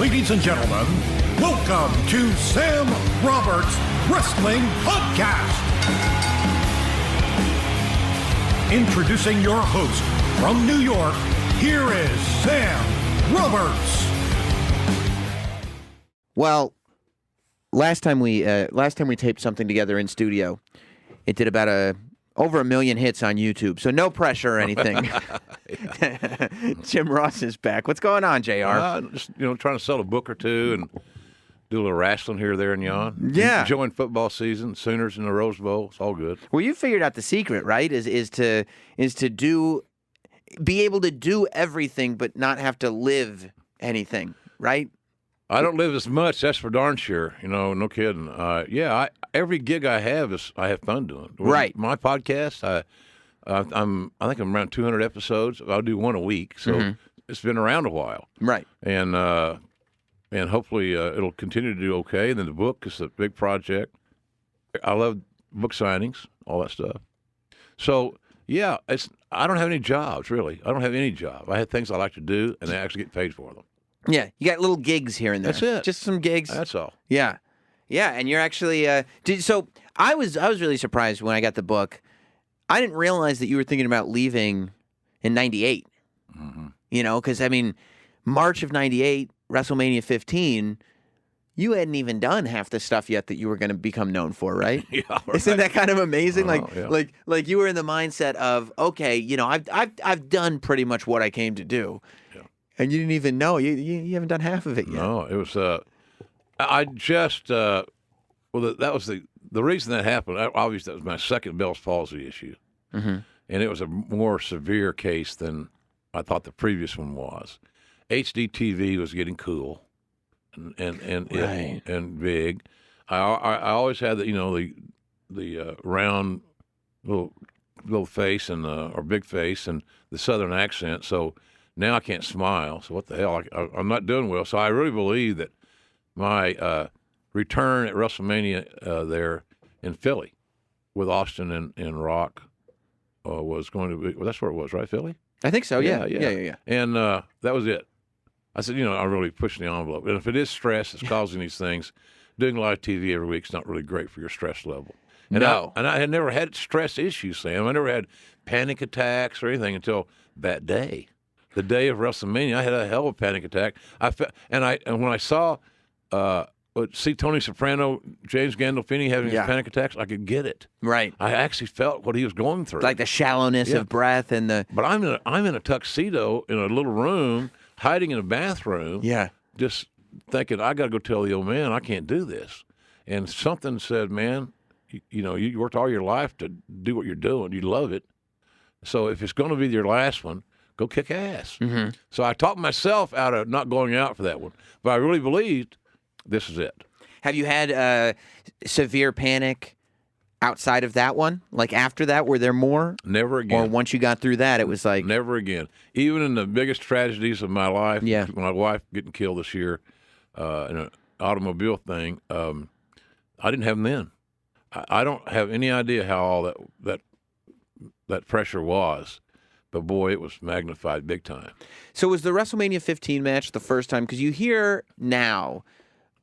Ladies and gentlemen, welcome to Sam Roberts Wrestling Podcast. Introducing your host from New York, here is Sam Roberts. Well, last time we taped something together in studio, it did about over 1 million hits on YouTube. So no pressure or anything. Jim Ross is back. What's going on, JR? Just trying to sell a book or two and do a little wrestling here, there, and yon. Yeah. Enjoying football season, Sooners in the Rose Bowl. It's all good. Well, you figured out the secret, right? Is to be able to do everything but not have to live anything, right? I don't live as much. That's for darn sure. No kidding. Every gig I have I have fun doing. Right. My podcast, I think I'm around 200 episodes. I'll do one a week, so it's been around a while. Right. And hopefully it'll continue to do okay. And then the book is a big project. I love book signings, all that stuff. So yeah, I don't have any jobs really. I don't have any job. I have things I like to do, and I actually get paid for them. Yeah, you got little gigs here and there. That's it. Just some gigs. That's all. Yeah, and you're actually. So I was really surprised when I got the book. I didn't realize that you were thinking about leaving in '98. Mm-hmm. Because March of '98, WrestleMania 15. You hadn't even done half the stuff yet that you were going to become known for, right? Yeah. Right. Isn't that kind of amazing? Yeah. Like you were in the mindset of, okay, I've done pretty much what I came to do. And you didn't even know. You haven't done half of it yet. No, it was. I just. That was the reason that happened. Obviously, that was my second Bell's palsy issue, and it was a more severe case than I thought the previous one was. HDTV was getting cool, and big. I always had the round little face and or big face and the Southern accent. So. Now I can't smile, so what the hell? I'm not doing well. So I really believe that my return at WrestleMania there in Philly with Austin and Rock was going to be. Well, that's where it was, right? Philly? I think so. Yeah. And that was it. I said, I'm really pushing the envelope. And if it is stress that's causing these things, doing live TV every week is not really great for your stress level. And I had never had stress issues, Sam. I never had panic attacks or anything until that day. The day of WrestleMania, I had a hell of a panic attack. And when I saw, see Tony Soprano, James Gandolfini having his panic attacks, I could get it. Right. I actually felt what he was going through, like the shallowness of breath and the. But I'm in a tuxedo in a little room, hiding in a bathroom. Yeah. Just thinking, I got to go tell the old man I can't do this. And something said, man, you worked all your life to do what you're doing. You love it. So if it's going to be your last one, go kick ass. Mm-hmm. So I talked myself out of not going out for that one. But I really believed this is it. Have you had severe panic outside of that one? Like after that, were there more? Never again. Or once you got through that, it was like... Never again. Even in the biggest tragedies of my life, my wife getting killed this year in an automobile thing, I didn't have them then. I don't have any idea how all that pressure was. But, boy, it was magnified big time. So was the WrestleMania 15 match the first time? Because you hear now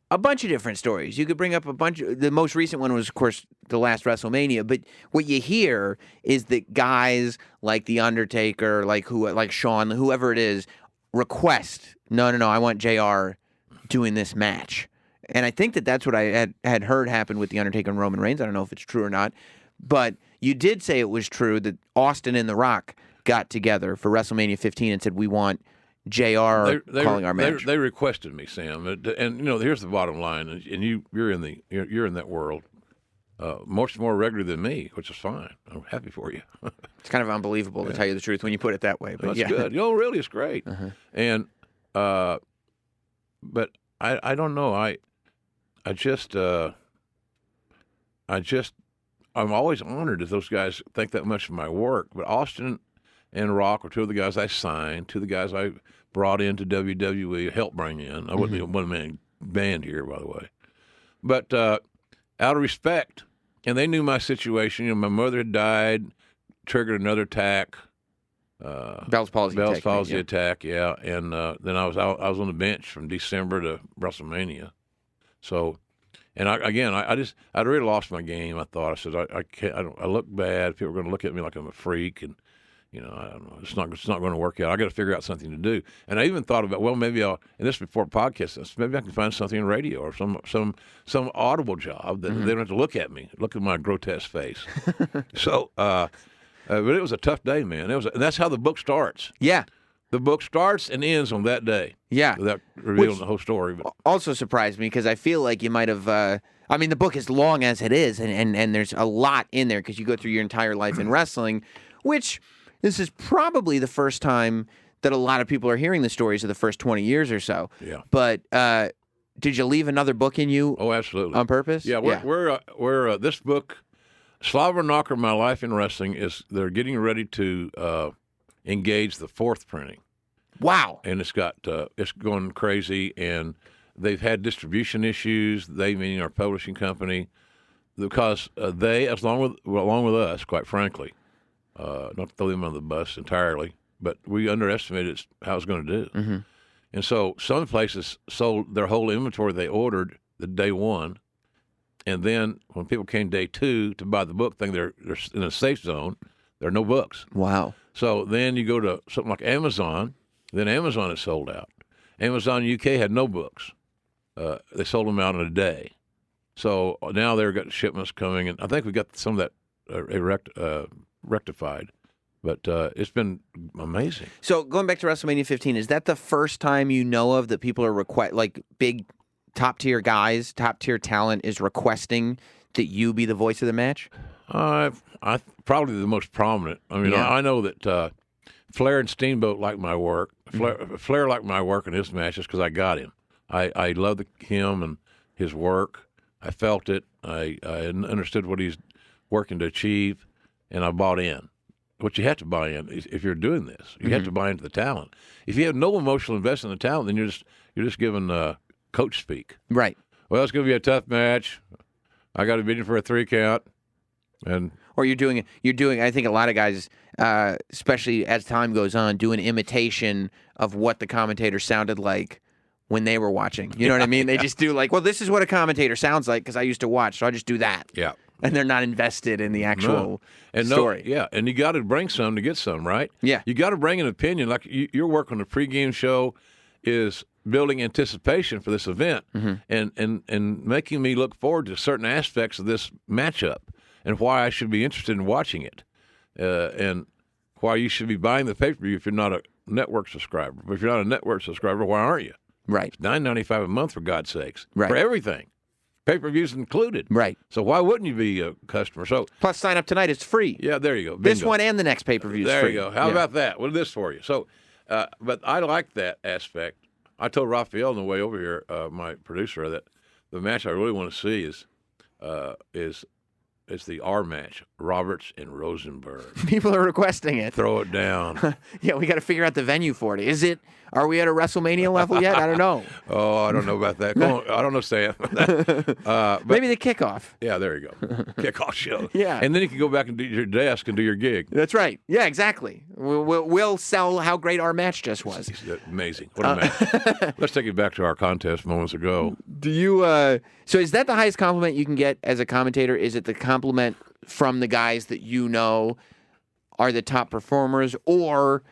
a bunch of different stories. You could bring up the most recent one was, of course, the last WrestleMania. But what you hear is that guys like The Undertaker, like Shawn, whoever it is, request, no, I want JR doing this match. And I think that's what I had heard happen with The Undertaker and Roman Reigns. I don't know if it's true or not. But you did say it was true that Austin and The Rock got together for WrestleMania 15 and said, we want JR calling our match. They requested me, Sam. And here's the bottom line. And you're in that world much more regularly than me, which is fine. I'm happy for you. It's kind of unbelievable to tell you the truth when you put it that way. But that's good. Really, it's great. Uh-huh. And but I don't know. I'm always honored if those guys think that much of my work. But Austin and Rock were two of the guys I signed, two of the guys I brought into WWE, helped bring in. I wasn't a one-man band here, by the way. But out of respect, and they knew my situation. My mother had died, triggered another attack, Bell's palsy attack, yeah. And then I was on the bench from December to WrestleMania. So, and I'd really lost my game. I thought, I said, I can't. I look bad. People are going to look at me like I'm a freak, and I don't know. It's not going to work out. I got to figure out something to do. And I even thought about, well, maybe and this before podcasts, maybe I can find something in radio or some audible job that they don't have to look at me, look at my grotesque face. So, but it was a tough day, man. And that's how the book starts. Yeah. The book starts and ends on that day. Yeah. Without revealing the whole story. But also surprised me because I feel like you might have. I mean, the book is long as it is, and there's a lot in there because you go through your entire life in wrestling, which this is probably the first time that a lot of people are hearing the stories of the first 20 years or so. Yeah. But did you leave another book in you? Oh, absolutely. On purpose? Yeah. We're this book, Slobber Knocker: My Life in Wrestling, they're getting ready to engage the fourth printing. Wow. And it's going crazy, and they've had distribution issues. They, meaning our publishing company, because they, along with us, quite frankly, not to throw them on the bus entirely, but we underestimated how it was going to do. Mm-hmm. And so some places sold their whole inventory they ordered the day one, and then when people came day two to buy the book, think they're in a safe zone, there are no books. Wow. So then you go to something like Amazon. Then Amazon is sold out. Amazon UK had no books. They sold them out in a day. So now they've got shipments coming, and I think we got some of that rectified. But it's been amazing. So going back to WrestleMania 15, is that the first time you know of that people are like big top-tier guys, top-tier talent is requesting that you be the voice of the match? I probably the most prominent. I mean, I know that Flair and Steamboat like my work. Flair liked my work in his matches because I got him. I loved him and his work. I felt it. I understood what he's working to achieve, and I bought in. What you have to buy in if you're doing this, you have to buy into the talent. If you have no emotional investment in the talent, then you're just giving coach speak. Right. Well, it's going to be a tough match. I got to beat him for a 3 count, and or you're doing. I think a lot of guys, especially as time goes on, do an imitation of what the commentator sounded like when they were watching. You know what I mean? They just do like, well, this is what a commentator sounds like because I used to watch, so I just do that. Yeah. And they're not invested in the actual story. Yeah, and you got to bring some to get some, right? Yeah. You got to bring an opinion. Like your work on the pregame show is building anticipation for this event and making me look forward to certain aspects of this matchup and why I should be interested in watching it and why you should be buying the pay-per-view if you're not a network subscriber. But if you're not a network subscriber, why aren't you? Right. It's $9.95 a month, for God's sakes, right. For everything. Pay-per-views included. Right. So why wouldn't you be a customer? So plus, sign up tonight. It's free. Yeah, there you go. Bingo. This one and the next pay-per-view is free. There you go. How about that? What is this for you? So, but I like that aspect. I told Raphael on the way over here, my producer, that the match I really want to see is the R match, Roberts and Rosenberg. People are requesting it. Throw it down. Yeah, we got to figure out the venue for it. Are we at a WrestleMania level yet? I don't know. Oh, I don't know about that. I don't know, Sam. Maybe the kickoff. Yeah, there you go. Kickoff show. Yeah. And then you can go back and do your desk and do your gig. That's right. Yeah, exactly. We'll sell how great our match just was. Amazing. What a match. Let's take it back to our contest moments ago. Do you? So is that the highest compliment you can get as a commentator? Is it the compliment from the guys that you know are the top performers, or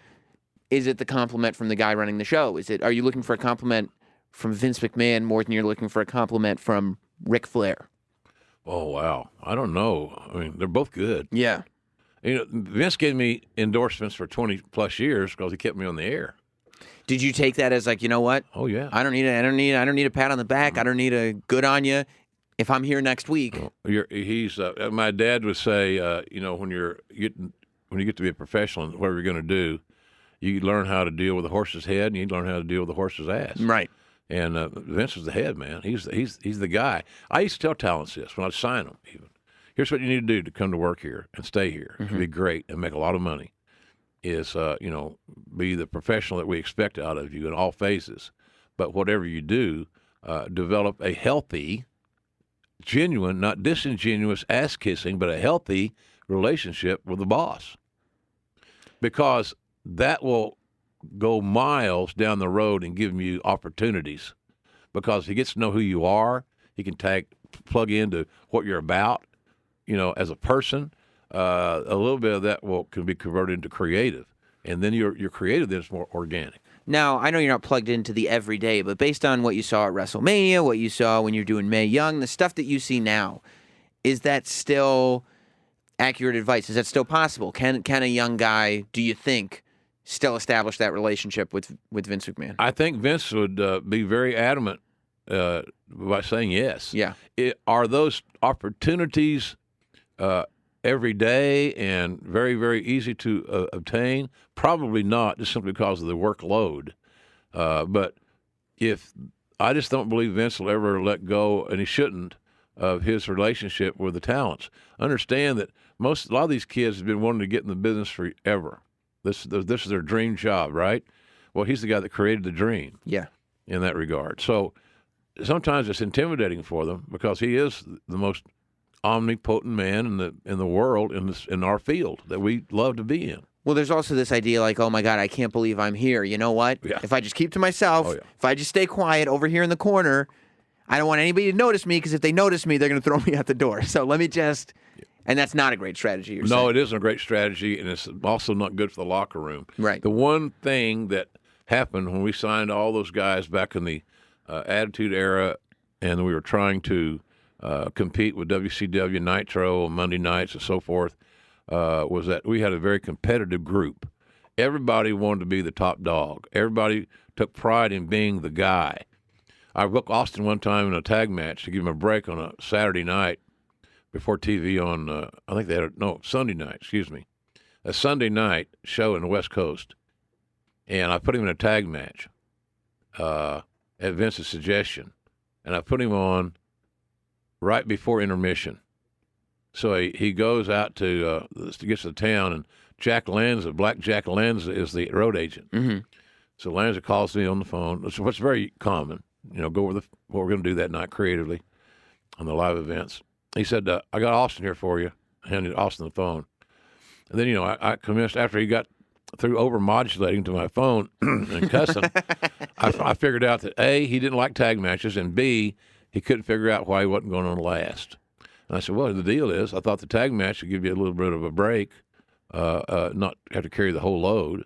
is it the compliment from the guy running the show? Are you looking for a compliment from Vince McMahon more than you're looking for a compliment from Ric Flair? Oh, wow. I don't know. I mean, they're both good. Yeah. Vince gave me endorsements for 20-plus years because he kept me on the air. Did you take that as like, you know what? Oh, yeah. I don't need a pat on the back. I don't need a good on you. If I'm here next week. My dad would say, when you get to be a professional in whatever you're going to do, you learn how to deal with a horse's head, and you learn how to deal with a horse's ass. Right. And Vince was the head, man. He's the guy. I used to tell talents this when I'd sign them. Even here's what you need to do to come to work here and stay here and be great and make a lot of money. Is be the professional that we expect out of you in all phases. But whatever you do, develop a healthy, genuine, not disingenuous ass kissing, but a healthy relationship with the boss. Because that will go miles down the road and give you opportunities because he gets to know who you are. He can plug into what you're about, as a person. A little bit of that can be converted into creative, and then your creative then is more organic. Now, I know you're not plugged into the everyday, but based on what you saw at WrestleMania, what you saw when you're doing Mae Young, the stuff that you see now, is that still accurate advice? Is that still possible? Can a young guy, do you think, still establish that relationship with Vince McMahon? I think Vince would be very adamant by saying yes. Yeah. Are those opportunities every day and very, very easy to obtain? Probably not, just simply because of the workload. But I just don't believe Vince will ever let go, and he shouldn't, of his relationship with the talents. Understand that a lot of these kids have been wanting to get in the business forever. This is their dream job, right? Well, he's the guy that created the dream. Yeah. In that regard. So sometimes it's intimidating for them because he is the most omnipotent man in the world in our field that we love to be in. Well, there's also this idea like, oh my God, I can't believe I'm here. You know what? Yeah. If I just keep to myself, if I just stay quiet over here in the corner, I don't want anybody to notice me because if they notice me, they're going to throw me out the door. So let me just, and that's not a great strategy. You're saying. It isn't a great strategy, and it's also not good for the locker room. Right. The one thing that happened when we signed all those guys back in the Attitude Era, and we were trying to compete with WCW Nitro on Monday nights and so forth, was that we had a very competitive group. Everybody wanted to be the top dog. Everybody took pride in being the guy. I booked Austin one time in a tag match to give him a break on a Saturday night before TV on, I think they had Sunday night, a Sunday night show in the West Coast. And I put him in a tag match at Vince's suggestion. And I put him on right before intermission. So he goes out to gets to town, and Black Jack Lanza is the road agent. Mm-hmm. So Lanza calls me on the phone, what's very common, go over what we're going to do that night creatively on the live events. He said, I got Austin here for you. I handed Austin the phone. And then, I commenced after he got through over-modulating to my phone and cussing, I figured out that, A, he didn't like tag matches, and B, he couldn't figure out why he wasn't going to last. And I said, well, the deal is I thought the tag match would give you a little bit of a break, not have to carry the whole load,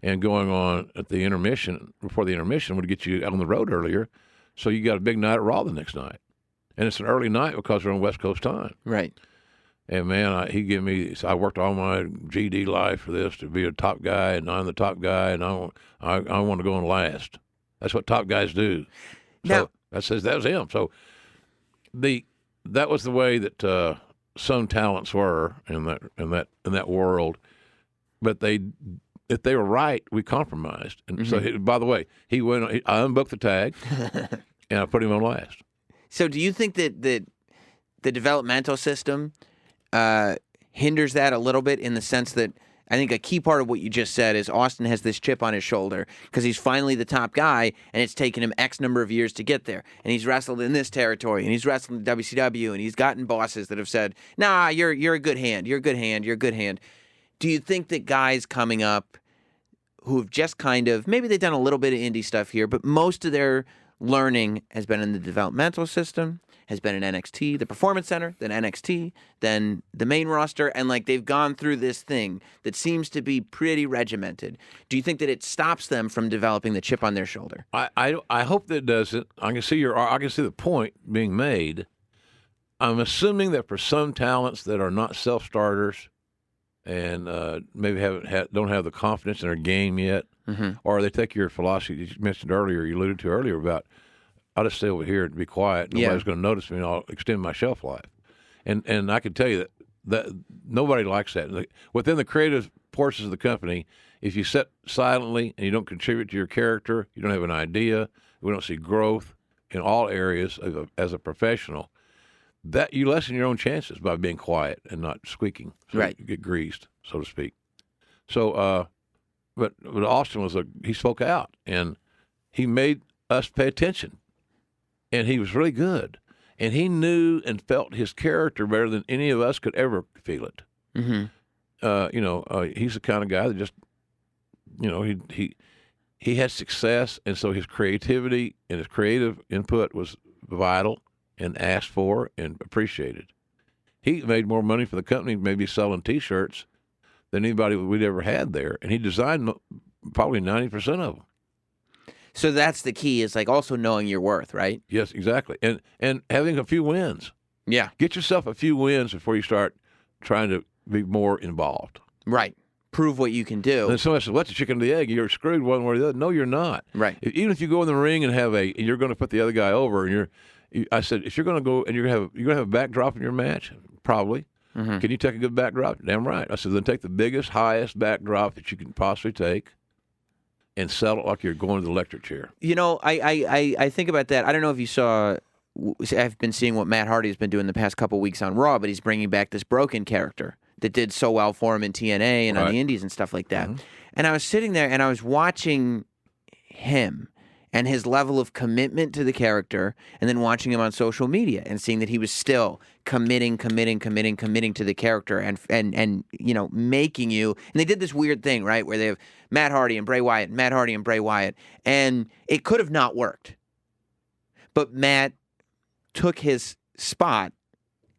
and going on at the intermission, before the intermission, would get you out on the road earlier, so you got a big night at Raw the next night. And it's an early night because we're on West Coast time. Right. And, man, I worked all my GD life for this to be a top guy, and I'm the top guy, and I want to go on last. That's what top guys do. So that was him. So that was the way that some talents were in that world. But if they were right, we compromised. And so, by the way, I unbooked the tag, and I put him on last. So do you think that the developmental system hinders that a little bit in the sense that I think a key part of what you just said is Austin has this chip on his shoulder because he's finally the top guy, and it's taken him X number of years to get there. And he's wrestled in this territory, and he's wrestled in WCW, and he's gotten bosses that have said, nah, you're a good hand. You're a good hand. You're a good hand. Do you think that guys coming up who have just kind of, maybe they've done a little bit of indie stuff here, but most of their learning has been in the developmental system, has been in NXT, the Performance Center, then NXT, then the main roster, and they've gone through this thing that seems to be pretty regimented. Do you think that it stops them from developing the chip on their shoulder? I hope that it doesn't. I can see the point being made. I'm assuming that for some talents that are not self-starters and maybe don't have the confidence in their game yet, or they take your philosophy that you mentioned earlier, you alluded to earlier about, I'll just stay over here and be quiet. Nobody's going to notice me, and I'll extend my shelf life. And I can tell you that nobody likes that. Within the creative forces of the company, if you sit silently and you don't contribute to your character, you don't have an idea, we don't see growth in all areas as a professional, that you lessen your own chances by being quiet and not squeaking. So right. You get greased, so to speak. So, but Austin he spoke out, and he made us pay attention. And he was really good. And he knew and felt his character better than any of us could ever feel it. Mm-hmm. He's the kind of guy that just he had success, and so his creativity and his creative input was vital and asked for and appreciated. He made more money for the company maybe selling T-shirts than anybody we'd ever had there, and he designed probably 90% of them. So that's the key, is like also knowing your worth, right? Yes, exactly, and having a few wins. Yeah. Get yourself a few wins before you start trying to be more involved. Right. Prove what you can do. And somebody says, "What's the chicken or the egg?" You're screwed one way or the other. No, you're not. Right. Even if you go in the ring and you're going to put the other guy over, and I said, if you're going to go and you're going to have a backdrop in your match, probably. Mm-hmm. Can you take a good backdrop? Damn right. I said, then take the biggest, highest backdrop that you can possibly take, and sell it like you're going to the electric chair. I think about that. I don't know if you saw. I've been seeing what Matt Hardy has been doing the past couple weeks on Raw, but he's bringing back this Broken character that did so well for him in TNA and on the Indies and stuff like that. Mm-hmm. And I was sitting there and I was watching him and his level of commitment to the character, and then watching him on social media and seeing that he was still committing to the character and making you. And they did this weird thing, right, where they have Matt Hardy and Bray Wyatt, and it could have not worked. But Matt took his spot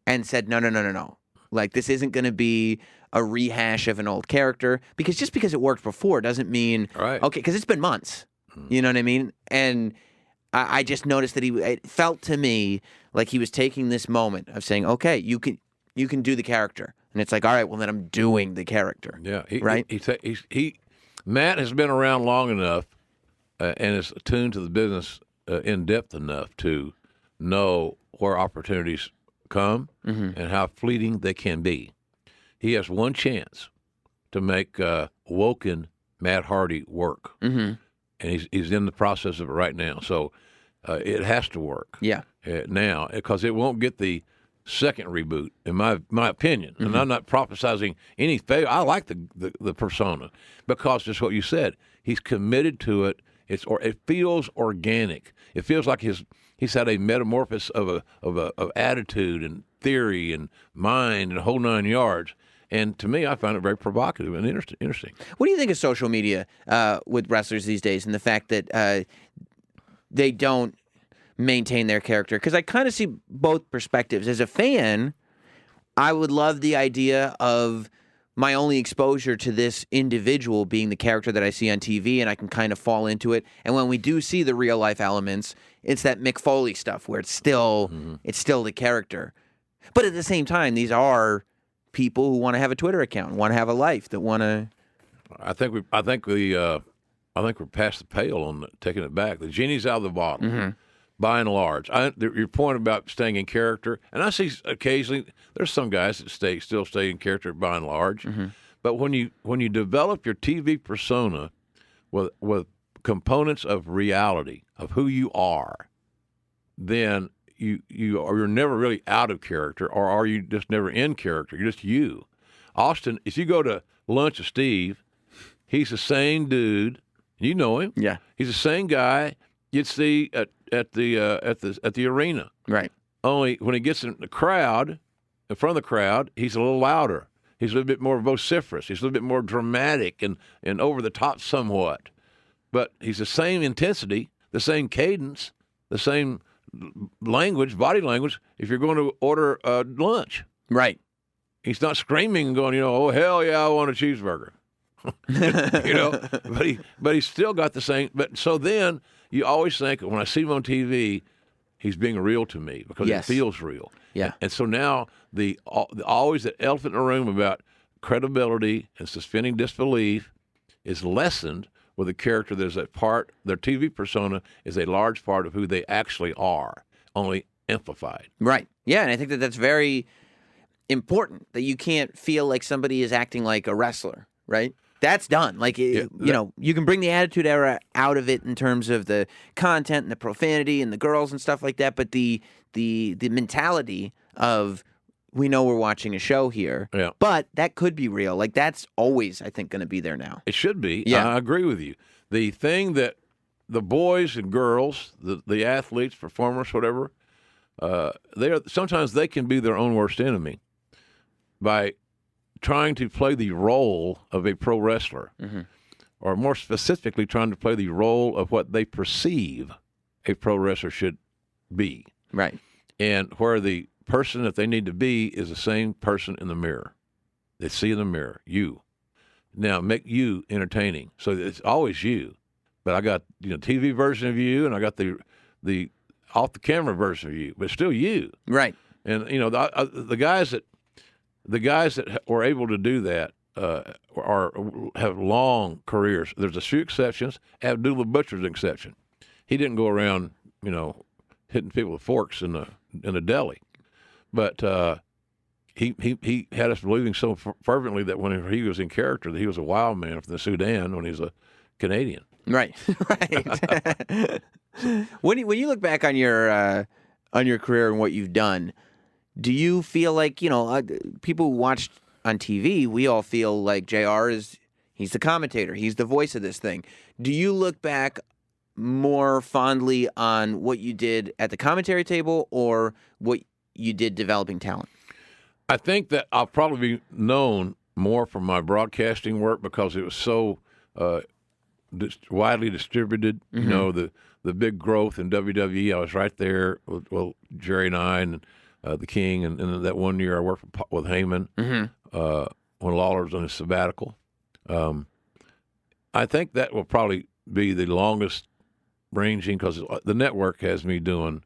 and said, no. Like, this isn't going to be a rehash of an old character, because it worked before doesn't mean, okay, because it's been months. You know what I mean? And I just noticed that it felt to me like he was taking this moment of saying, okay, you can do the character. And it's like, all right, well, then I'm doing the character. Yeah. Matt has been around long enough and is attuned to the business in depth enough to know where opportunities come and how fleeting they can be. He has one chance to make Woken Matt Hardy work. Mm-hmm. And he's in the process of it right now. So it has to work now, because it won't get the second reboot, in my opinion. Mm-hmm. And I'm not prophesizing any failure. I like the persona, because just what you said. He's committed to it. It feels organic. It feels like he's had a metamorphosis of attitude and theory and mind and whole 9 yards. And to me, I find it very provocative and interesting. What do you think of social media with wrestlers these days, and the fact that they don't maintain their character? Because I kind of see both perspectives. As a fan, I would love the idea of my only exposure to this individual being the character that I see on TV, and I can kind of fall into it. And when we do see the real life elements, it's that Mick Foley stuff where it's still the character. But at the same time, these are people who want to have a Twitter account, want to have a life, that want to. I think we're past the pale on taking it back. The genie's out of the bottle, by and large. Your point about staying in character, and I see occasionally there's some guys that still stay in character by and large. Mm-hmm. But when you develop your TV persona with components of reality of who you are, then you're never really out of character, or are you just never in character? You're just you. Austin, if you go to lunch with Steve, he's the same dude. You know him. Yeah. He's the same guy you'd see at the arena. Right. Only when he gets in front of the crowd, he's a little louder. He's a little bit more vociferous. He's a little bit more dramatic and over the top somewhat. But he's the same intensity, the same cadence, the same language, body language, if you're going to order lunch. Right. He's not screaming and going, oh, hell yeah, I want a cheeseburger. But he's still got the same. But so then you always think, when I see him on TV, he's being real to me, because it feels real. Yeah. And so now always the elephant in the room about credibility and suspending disbelief is lessened with a character their TV persona is a large part of who they actually are, only amplified. Right. Yeah, and I think that's very important, that you can't feel like somebody is acting like a wrestler, right? That's done. Like, you can bring the attitude era out of it in terms of the content and the profanity and the girls and stuff like that, but the mentality of, we know we're watching a show here, but that could be real. Like, that's always, I think, going to be there now. It should be. Yeah. I agree with you. The thing that the boys and girls, the athletes, performers, whatever, sometimes they can be their own worst enemy by trying to play the role of a pro wrestler. Mm-hmm. are more specifically trying to play the role of what they perceive a pro wrestler should be. Right. And where the person that they need to be is the same person in the mirror. They see in the mirror, you. Now, make you entertaining. So it's always you. But I got, TV version of you, and I got the off-the-camera version of you, but still you. Right. And, the guys that were able to do that have long careers. There's a few exceptions. Abdullah Butcher's an exception. He didn't go around, hitting people with forks in a deli, but he had us believing so fervently that when he was in character, that he was a wild man from the Sudan when he's a Canadian. Right, right. When you look back on your career and what you've done, do you feel like people who watched on TV, we all feel like JR he's the commentator, he's the voice of this thing. Do you look back more fondly on what you did at the commentary table or what you did developing talent? I think that I'll probably be known more for my broadcasting work because it was so widely distributed. Mm-hmm. The big growth in WWE. I was right there with Jerry and I and the King, and that one year I worked with Heyman when Lawler was on his sabbatical. I think that will probably be the longest ranging because the network has me doing.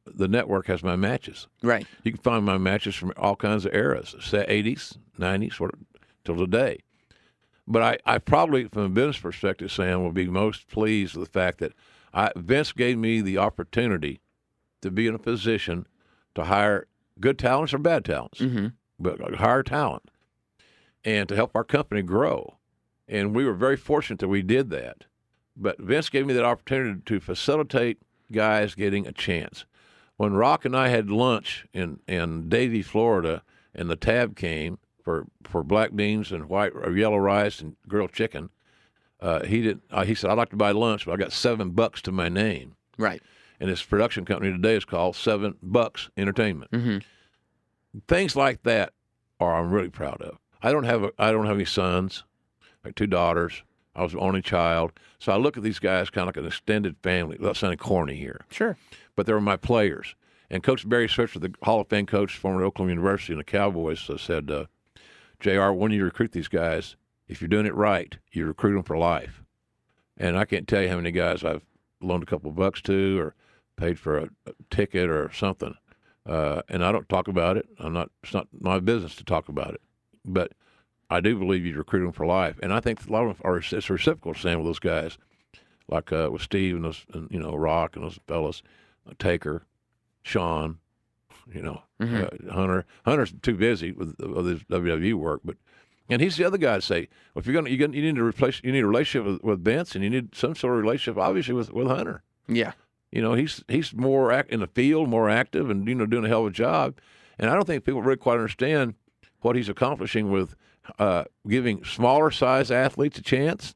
The network has my matches. Right. You can find my matches from all kinds of eras, 80s, 90s, till today. But I probably, from a business perspective, Sam, will be most pleased with the fact that Vince gave me the opportunity to be in a position to hire good talents or bad talents, but hire talent and to help our company grow. And we were very fortunate that we did that. But Vince gave me that opportunity to facilitate guys getting a chance. When Rock and I had lunch in Davie, Florida, and the tab came for black beans and white or yellow rice and grilled chicken, he said, I'd like to buy lunch, but I got $7 to my name. Right. And his production company today is called $7 Entertainment. Mm-hmm. Things like that I'm really proud of. I don't have any sons, like 2 daughters. I was the only child. So I look at these guys kind of like an extended family. That's sounding corny here. Sure. But they were my players. And Coach Barry Switzer, the Hall of Fame coach, former Oklahoma University, and the Cowboys, said, JR, when you recruit these guys, if you're doing it right, you recruit them for life. And I can't tell you how many guys I've loaned a couple of bucks to or paid for a ticket or something. And I don't talk about it. It's not my business to talk about it. But I do believe you recruit them for life. And I think a lot of them it's reciprocal, Sam, with those guys, like with Steve and those, Rock and those fellas, Taker, Sean, Hunter. Hunter's too busy with his WWE work, and he's the other guy to say, well, if you need a relationship with Vince, and you need some sort of relationship, obviously, with Hunter. Yeah. He's more in the field, more active, and doing a hell of a job. And I don't think people really quite understand what he's accomplishing with giving smaller size athletes a chance.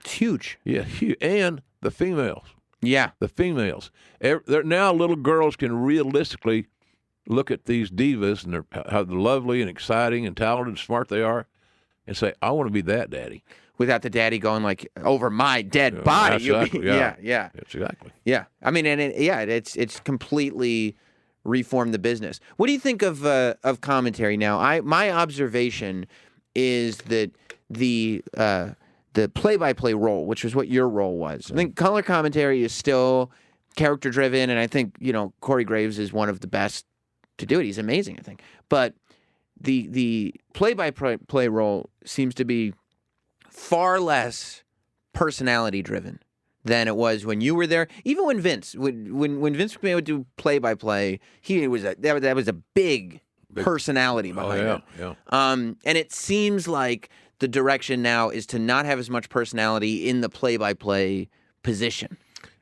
It's huge. Yeah, huge. And the females. Yeah. The females. Now little girls can realistically look at these divas and how lovely and exciting and talented and smart they are and say, I want to be that daddy. Without the daddy going like over my dead body. Exactly, yeah. Yeah. That's exactly. Yeah. I mean, and it's completely reformed the business. What do you think of commentary now? My observation is that the play-by-play role, which was what your role was. I think color commentary is still character-driven, and I think, Corey Graves is one of the best to do it. He's amazing, I think. But the play-by-play role seems to be far less personality-driven than it was when you were there. Even when Vince McMahon would do play-by-play, that was a big personality behind it. Yeah. And it seems like the direction now is to not have as much personality in the play-by-play position.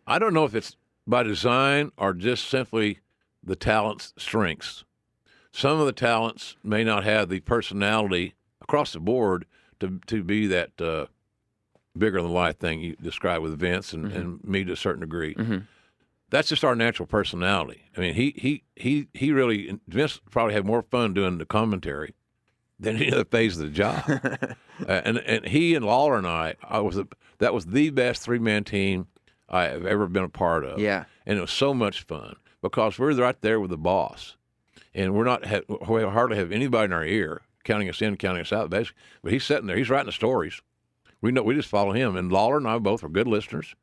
I don't know if it's by design or just simply the talent's strengths. Some of the talents may not have the personality across the board to be that bigger than life thing you described with Vince and me to a certain degree. Mm-hmm. That's just our natural personality. I mean, he really, Vince probably had more fun doing the commentary than any other phase of the job. And he and Lawler and that was the best 3-man team I have ever been a part of. Yeah. And it was so much fun because we're right there with the boss. And we hardly have anybody in our ear counting us in, counting us out, basically. But he's sitting there. He's writing the stories. We just follow him. And Lawler and I both were good listeners,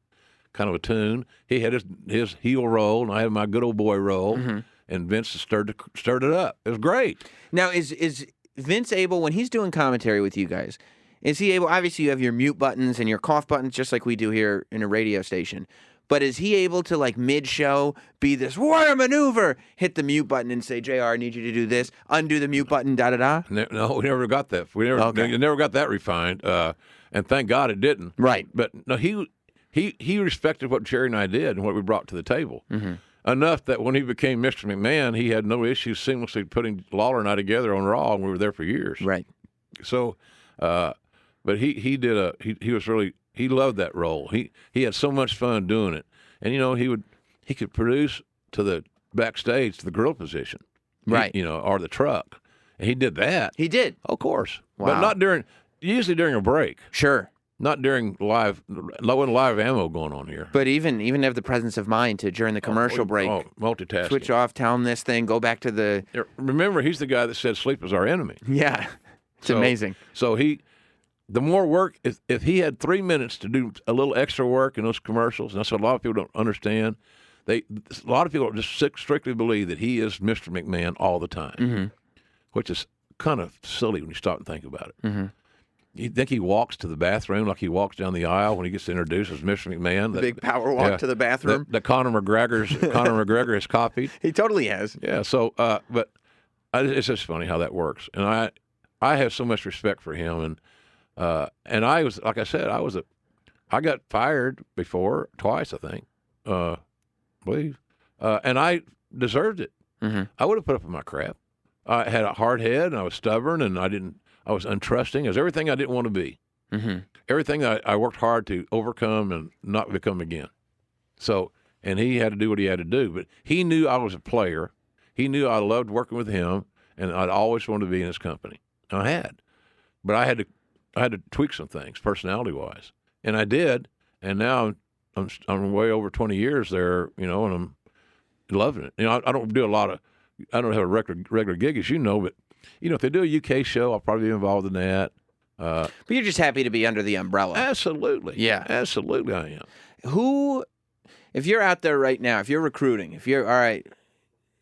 kind of a tune. He had his heel role, and I had my good old boy role. Mm-hmm. And Vince stirred it up. It was great. Now, is Vince able, when he's doing commentary with you guys, is he able, obviously you have your mute buttons and your cough buttons just like we do here in a radio station, but is he able to, like, mid-show be this warrior maneuver, hit the mute button and say, JR, I need you to do this, undo the mute button, da-da-da? No, we never got that. We never got that refined, and thank God it didn't. Right. But no, he respected what Jerry and I did and what we brought to the table. Mm-hmm. Enough that when he became Mr. McMahon, he had no issues seamlessly putting Lawler and I together on Raw, and we were there for years. Right. So, but he loved that role. He had so much fun doing it, and he could produce to the backstage to the grill position, right? Or the truck, and he did that. He did, of course, wow. But not usually during a break. Sure. Not during live ammo going on here. But even have the presence of mind to, during the commercial break, multitasking. Switch off, tell him this thing, go back to the... Remember, he's the guy that said sleep is our enemy. Yeah, it's amazing. So the more work, if he had 3 minutes to do a little extra work in those commercials, and that's what a lot of people don't understand, a lot of people just strictly believe that he is Mr. McMahon all the time, mm-hmm. which is kind of silly when you stop and think about it. Mm-hmm. You think he walks to the bathroom like he walks down the aisle when he gets introduced as Mr. McMahon? The big power walk to the bathroom. That Conor McGregor has copied. He totally has. Yeah. So, but it's just funny how that works. And I have so much respect for him. And I was, like I said, I got fired before twice, I think, believe, and I deserved it. Mm-hmm. I would have put up with my crap. I had a hard head, and I was stubborn, and I was untrusting. It was everything I didn't want to be. Mm-hmm. Everything I worked hard to overcome and not become again. So, and he had to do what he had to do. But he knew I was a player. He knew I loved working with him, and I'd always wanted to be in his company. And I had. But I had to tweak some things, personality-wise. And I did. And now I'm way over 20 years there, and I'm loving it. I don't do I don't have a regular gig, as you know, but if they do a UK show, I'll probably be involved in that. But you're just happy to be under the umbrella. Absolutely. Yeah. Absolutely I am. If you're out there right now, if you're recruiting, if you're, all right,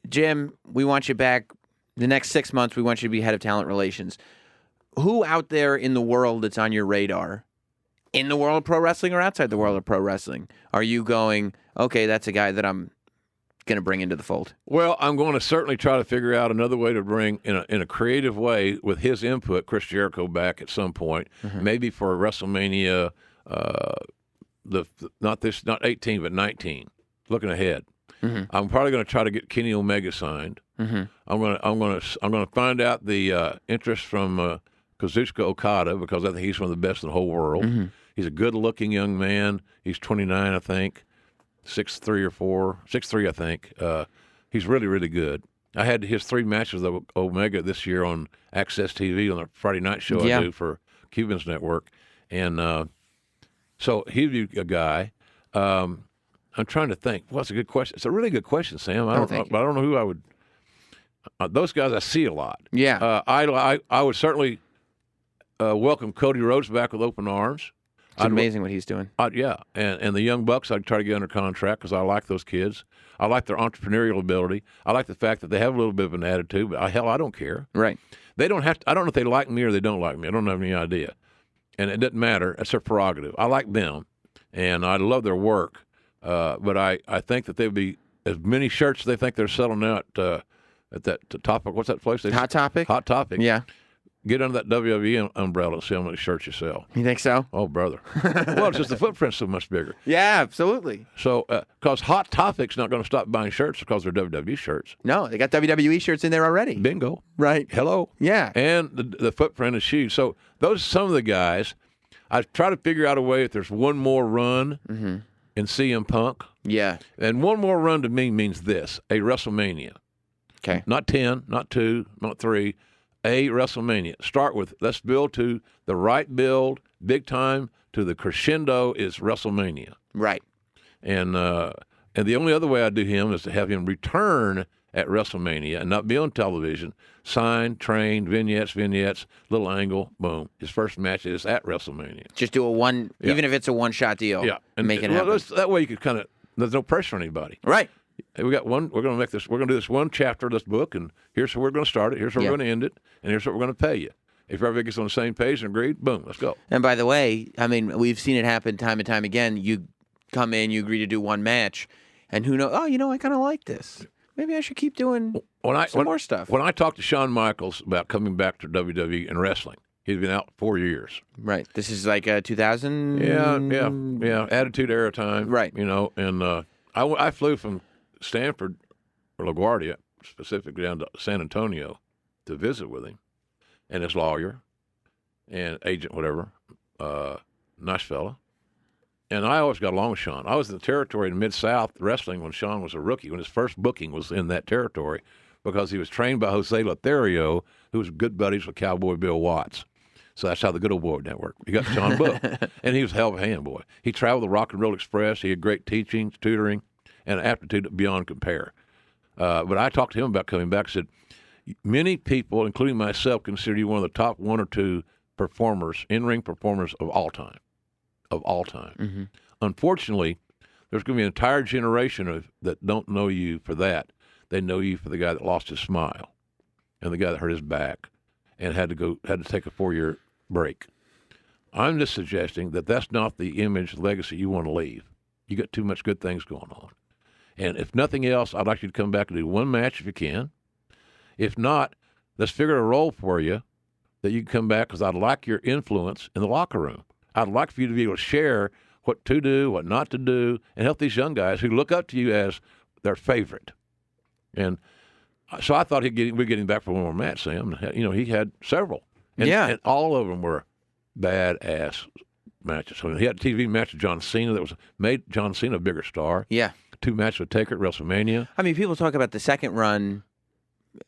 Jim, we want you back the next 6 months, we want you to be head of talent relations. Who out there in the world that's on your radar, in the world of pro wrestling or outside the world of pro wrestling, are you going, okay, that's a guy that I'm going to bring into the fold? Well, I'm going to certainly try to figure out another way to bring, in a creative way, with his input, Chris Jericho back at some point, mm-hmm. maybe for WrestleMania, not 18 but 19. Looking ahead, mm-hmm. I'm probably going to try to get Kenny Omega signed. Mm-hmm. I'm going to find out the interest from Kazuchika Okada, because I think he's one of the best in the whole world. Mm-hmm. He's a good-looking young man. He's 29, I think. 6'3" or 6'3", I think. He's really, really good. I had his 3 matches of Omega this year on Access TV on a Friday night show I do for Cubans Network. And so he'd be a guy. I'm trying to think. Well, that's a good question. It's a really good question, Sam. I don't know who I would. Those guys I see a lot. Yeah. I would certainly welcome Cody Rhodes back with open arms. It's amazing what he's doing. Yeah, and the Young Bucks, I'd try to get under contract because I like those kids. I like their entrepreneurial ability. I like the fact that they have a little bit of an attitude, but I don't care. Right. They don't have to. I don't know if they like me or they don't like me. I don't have any idea. And it doesn't matter. It's their prerogative. I like them, and I love their work. But I think that they would be as many shirts as they think they're selling out at that Topic. What's that place? Hot Topic? Hot Topic. Yeah. Get under that WWE umbrella and see how many shirts you sell. You think so? Oh, brother. Well, it's just the footprint's so much bigger. Yeah, absolutely. So, because Hot Topic's not going to stop buying shirts because they're WWE shirts. No, they got WWE shirts in there already. Bingo. Right. Hello. Yeah. And the footprint is huge. So those are some of the guys. I try to figure out a way if there's one more run mm-hmm. in CM Punk. Yeah. And one more run to me means this, a WrestleMania. Okay. Not 10, not 2, not 3, a WrestleMania. Start with, let's build to the right build, big time, to the crescendo is WrestleMania. Right. And the only other way I do him is to have him return at WrestleMania and not be on television. Sign, train, vignettes, little angle, boom. His first match is at WrestleMania. Just do even if it's a one-shot deal. Yeah, and make it happen. That way you could kind of. There's no pressure on anybody. Right. Hey, we got one. We're going to make this. We're going to do this one chapter of this book, and here's where we're going to start it. Here's where we're going to end it, and here's what we're going to pay you. If everybody gets on the same page and agreed, boom, let's go. And by the way, I mean, we've seen it happen time and time again. You come in, you agree to do one match, and who knows? Oh, I kind of like this. Maybe I should keep doing some more stuff. When I talked to Shawn Michaels about coming back to WWE and wrestling, he'd been out 4 years. Right. This is like 2000. Yeah. Attitude Era time. Right. And I flew from Stanford or LaGuardia, specifically down to San Antonio, to visit with him and his lawyer and agent, whatever, nice fella. And I always got along with Shawn. I was in the territory in Mid-South wrestling when Shawn was a rookie, when his first booking was in that territory, because he was trained by Jose Lothario, who was good buddies with Cowboy Bill Watts. So that's how the Good Old Boy Network. He got Shawn booked. And he was a hell of a hand boy. He traveled the Rock and Roll Express. He had great teaching, tutoring, and aptitude beyond compare. But I talked to him about coming back. I said, many people, including myself, consider you one of the top 1 or 2 performers, in-ring performers of all time. Mm-hmm. Unfortunately, there's going to be an entire generation that don't know you for that. They know you for the guy that lost his smile and the guy that hurt his back and had to take a 4-year break. I'm just suggesting that that's not the image legacy you want to leave. You got too much good things going on. And if nothing else, I'd like you to come back and do one match if you can. If not, let's figure a role for you that you can come back, because I'd like your influence in the locker room. I'd like for you to be able to share what to do, what not to do, and help these young guys who look up to you as their favorite. And so I thought we'd get him back for one more match, Sam. He had several. And all of them were badass matches. So he had a TV match with John Cena that made John Cena a bigger star. Yeah. 2 matches with Taker at WrestleMania. I mean, people talk about the second run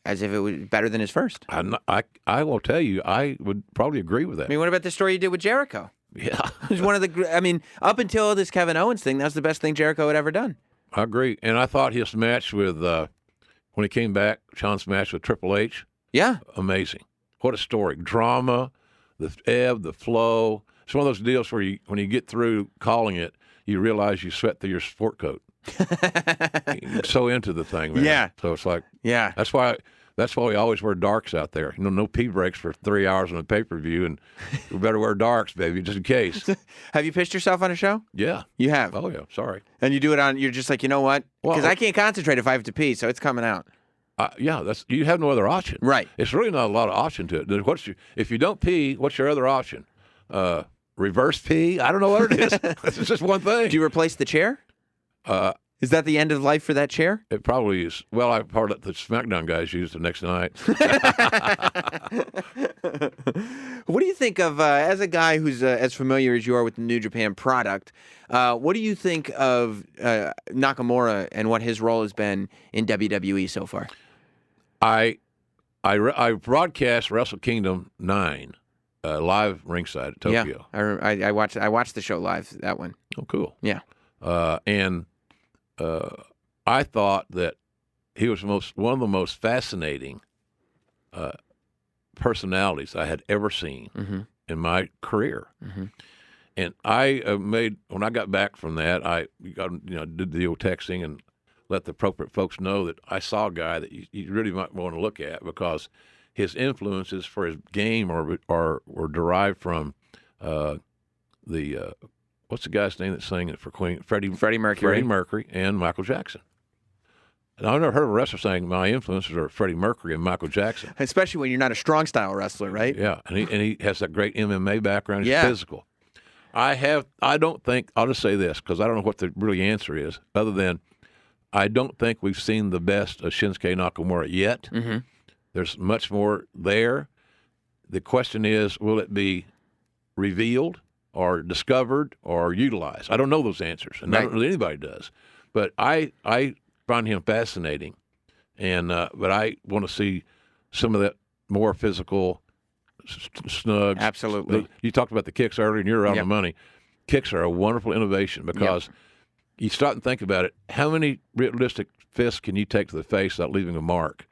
as if it was better than his first. I will tell you, I would probably agree with that. I mean, what about the story you did with Jericho? Yeah. It was one of the, up until this Kevin Owens thing, that was the best thing Jericho had ever done. I agree. And I thought his match with, when he came back, Shawn's match with Triple H. Yeah. Amazing. What a story. Drama, the ebb, the flow. It's one of those deals where when you get through calling it, you realize you sweat through your sport coat. You're so into the thing, man. Yeah. So it's like, yeah. That's why we always wear darks out there. No pee breaks for 3 hours on a pay-per-view, and we better wear darks, baby, just in case. Have you pissed yourself on a show? Yeah. You have? Oh, yeah. Sorry. And you do it you're just like, you know what? Because I can't concentrate if I have to pee, so it's coming out. Yeah, you have no other option. Right. It's really not a lot of option to it. If you don't pee, what's your other option? Reverse pee? I don't know what it is. It's just one thing. Do you replace the chair? Is that the end of life for that chair? It probably is. Well, I heard that the SmackDown guys used the next night. What do you think of, as a guy who's as familiar as you are with the New Japan product, what do you think of Nakamura and what his role has been in WWE so far? I broadcast Wrestle Kingdom 9 live ringside at Tokyo. Yeah, I watched the show live, that one. Oh, cool. Yeah. And I thought that he was one of the most fascinating personalities I had ever seen in my career. Mm-hmm. And when I got back from that, I did the old texting and let the appropriate folks know that I saw a guy that you really might want to look at, because his influences for his game were derived from what's the guy's name that sang it for Queen? Freddie Mercury. Freddie Mercury and Michael Jackson. And I've never heard of a wrestler saying my influences are Freddie Mercury and Michael Jackson. Especially when you're not a strong style wrestler, right? Yeah, and he has that great MMA background. He's yeah. physical. I don't think, I'll just say this, because I don't know what the really answer is, other than I don't think we've seen the best of Shinsuke Nakamura yet. Mm-hmm. There's much more there. The question is, will it be revealed or discovered or utilized? I don't know those answers, and I don't know that anybody does. But I find him fascinating, and but I want to see some of more physical, snug. Absolutely. You talked about the kicks earlier, and you're on the money. Kicks are a wonderful innovation because you start and think about it. How many realistic fists can you take to the face without leaving a mark?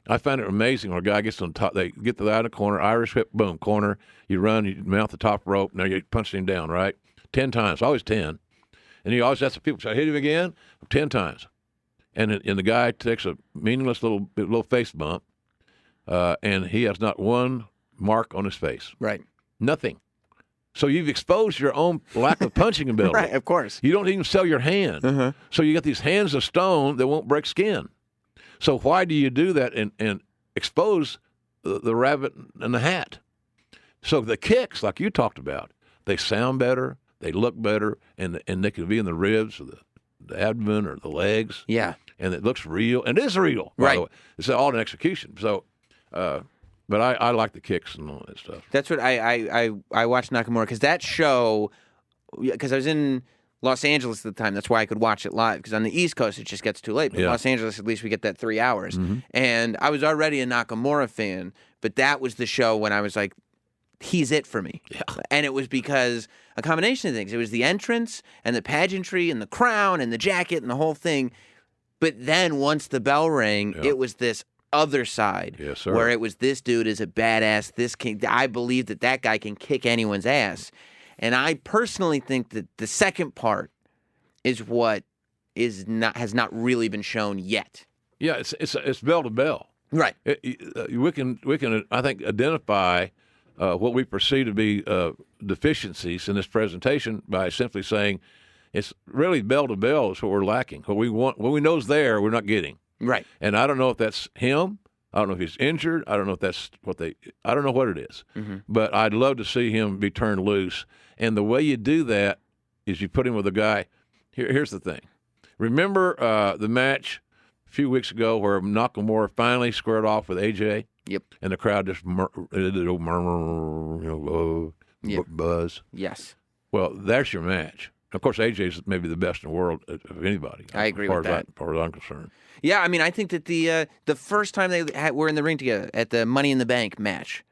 I find it amazing when a guy gets on top. They get the guy in the corner, Irish whip, boom, corner. You run, you mount the top rope. Now you're punching him down, right? 10 times, always 10. And you always ask the people, should I hit him again? 10 times. And the guy takes a meaningless little face bump, and he has not one mark on his face. Right. Nothing. So you've exposed your own lack of punching ability. Right, of course. You don't even sell your hand. So you got these hands of stone that won't break skin. So why do you do that and expose the rabbit and the hat? So the kicks, like you talked about, they sound better, they look better, and they can be in the ribs or the abdomen or the legs. Yeah. And it looks real, and it is real, by the way. It's all in execution. So, but I like the kicks and all that stuff. That's what I watched Nakamura because that show, because I was in Los Angeles at the time. That's why I could watch it live because on the East Coast it just gets too late. But in Los Angeles, at least we get that 3 hours. And I was already a Nakamura fan, but that was the show when I was like, he's it for me. Yeah. And it was because a combination of things. It was the entrance and the pageantry and the crown and the jacket and the whole thing. But then once the bell rang, it was this other side where it was this dude is a badass. This king, I believe that guy can kick anyone's ass. And I personally think that the second part is what has not really been shown yet. Yeah, it's bell to bell. Right. We can I think identify what we perceive to be deficiencies in this presentation by simply saying it's really bell to bell is what we're lacking. What we know is there, we're not getting. Right. And I don't know if that's him. I don't know if he's injured. I don't know if that's I don't know what it is. But I'd love to see him be turned loose. And the way you do that is you put him with a guy. Here's the thing. Remember the match a few weeks ago where Nakamura finally squared off with AJ? Yep. And the crowd just did a murmur, buzz. Yes. Well, that's your match. Of course, AJ's maybe the best in the world of anybody. I agree with that. As far as I'm concerned. Yeah, I mean, I think that the first time they were in the ring together at the Money in the Bank match,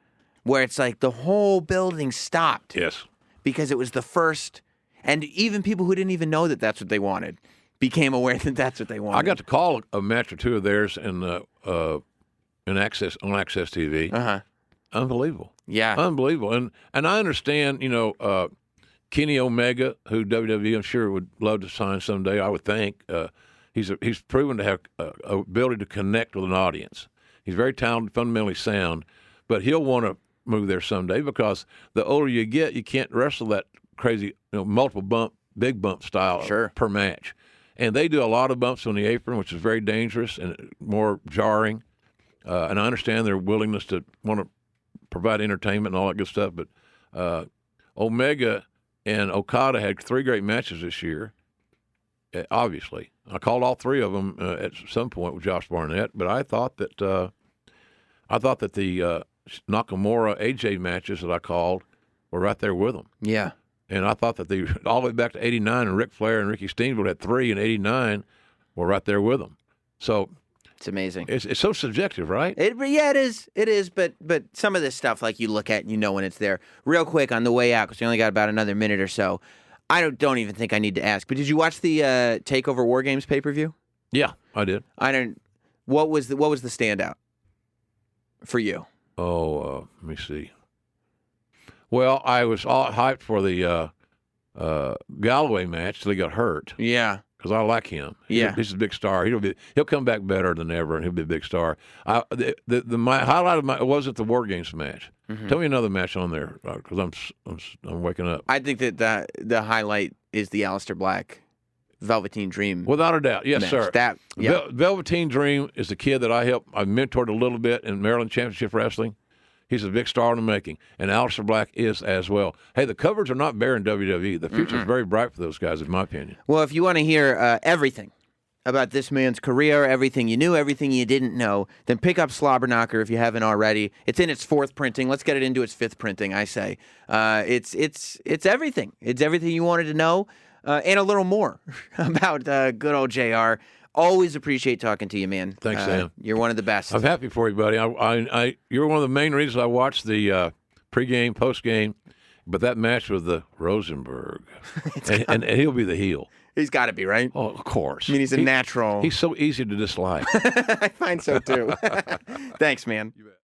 where it's like the whole building stopped. Yes. Because it was the first, and even people who didn't even know that that's what they wanted became aware that that's what they wanted. I got to call a match or two of theirs on Access TV. Unbelievable. Yeah. Unbelievable. And I understand, Kenny Omega, who WWE I'm sure would love to sign someday, I would think. He's proven to have ability to connect with an audience. He's very talented, fundamentally sound, but he'll want to move there someday because the older you get, you can't wrestle that crazy, multiple big bump style per match. And they do a lot of bumps on the apron, which is very dangerous and more jarring. And I understand their willingness to want to provide entertainment and all that good stuff, but Omega and Okada had 3 great matches this year. Obviously, I called all 3 of them at some point with Josh Barnett, but I thought that the Nakamura AJ matches that I called were right there with them. Yeah, and I thought that all the way back to '89, and Ric Flair and Ricky Steamboat had 3 in '89 were right there with them. So it's amazing. It's so subjective, right? It is. It is. But some of this stuff, like you look at and you know when it's there. Real quick on the way out, because we only got about another minute or so. I don't even think I need to ask. But did you watch the Takeover War Games pay-per-view? Yeah, I did. What was the standout for you? Oh, let me see. Well, I was all hyped for the Galloway match till he got hurt. Yeah. Because I like him. He's a big star. He'll come back better than ever, and he'll be a big star. My highlight of wasn't the War Games match. Tell me another match on there, because I'm waking up. I think that the highlight is the Aleister Black Velveteen Dream. Without a doubt, yes, match. sir. Velveteen Dream is the kid that I mentored a little bit in Maryland Championship Wrestling. He's a big star in the making, and Aleister Black is as well. Hey, the covers are not bare in WWE. The future is very bright for those guys, in my opinion. Well, if you want to hear everything about this man's career, everything you knew, everything you didn't know, then pick up Slobberknocker if you haven't already. It's in its 4th printing. Let's get it into its 5th printing, I say. It's everything. It's everything you wanted to know and a little more about good old JR. Always appreciate talking to you, man. Thanks, Sam. You're one of the best. I'm happy for you, buddy. You're one of the main reasons I watched the pregame, postgame, but that match with the Rosenberg, and he'll be the heel. He's got to be, right? Oh, of course. I mean, he's a natural. He's so easy to dislike. I find so, too. Thanks, man.